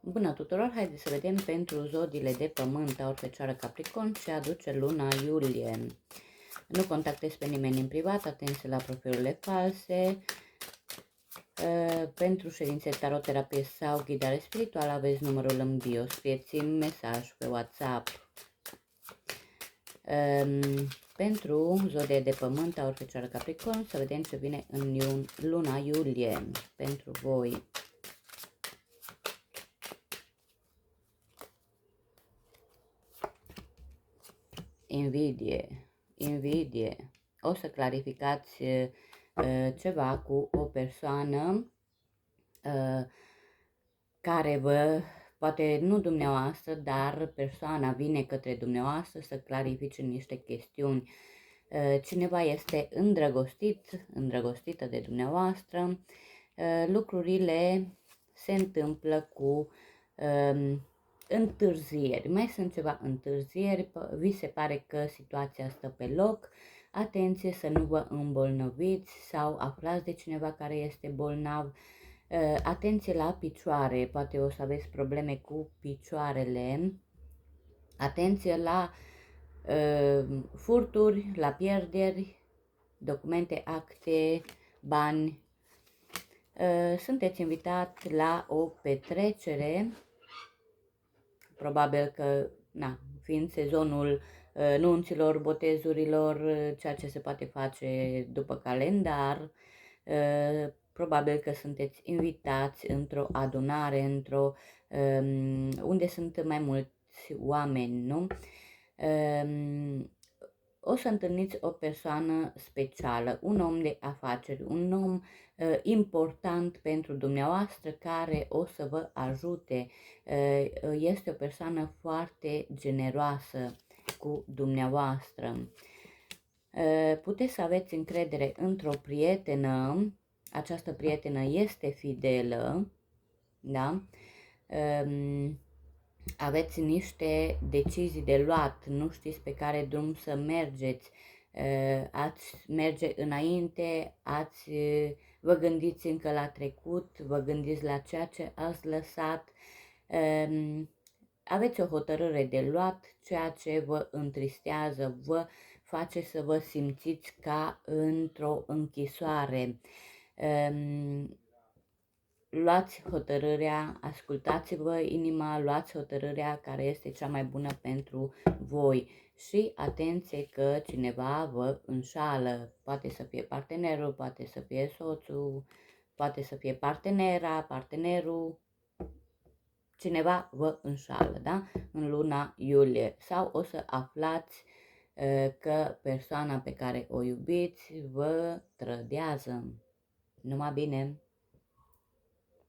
Bună tuturor! Haideți să vedem pentru zodiile de pământ, Aur, Fecioară, Capricorn, ce aduce luna iulie. Nu contactezi pe nimeni în privat, atenție la profilurile false. Pentru ședințe tarot, terapie sau ghidare spirituală aveți numărul în bio, scrieți-mi mesaj pe WhatsApp. Pentru zodia de pământ, Aur, Fecioară, Capricorn, să vedem ce vine în luna iulie pentru voi. Invidie. O să clarificați ceva cu o persoană care poate nu dumneavoastră, dar persoana vine către dumneavoastră să clarifice niște chestiuni. Cineva este îndrăgostită de dumneavoastră. Lucrurile se întâmplă cu întârzieri. Mai sunt ceva întârzieri, vi se pare că situația stă pe loc. Atenție să nu vă îmbolnăviți sau aflați de cineva care este bolnav. Atenție la picioare, poate o să aveți probleme cu picioarele. Atenție la furturi, la pierderi, documente, acte, bani. Sunteți invitat la o petrecere. Probabil că, fiind sezonul nunților, botezurilor, ceea ce se poate face după calendar, probabil că sunteți invitați într-o adunare, unde sunt mai mulți oameni, nu? O să întâlniți o persoană specială, un om de afaceri, un om important pentru dumneavoastră care o să vă ajute. Este o persoană foarte generoasă cu dumneavoastră. Puteți să aveți încredere într-o prietenă, această prietenă este fidelă, da? Aveți niște decizii de luat, nu știți pe care drum să mergeți, ați merge înainte, vă gândiți încă la trecut, vă gândiți la ceea ce ați lăsat, aveți o hotărâre de luat, ceea ce vă întristează, vă face să vă simțiți ca într-o închisoare. Luați hotărârea, ascultați-vă inima, luați hotărârea care este cea mai bună pentru voi și atenție că cineva vă înșală, poate să fie partenerul, poate să fie soțul, poate să fie partenerul, cineva vă înșală, da? În luna iulie sau o să aflați că persoana pe care o iubiți vă trădează. Numai bine!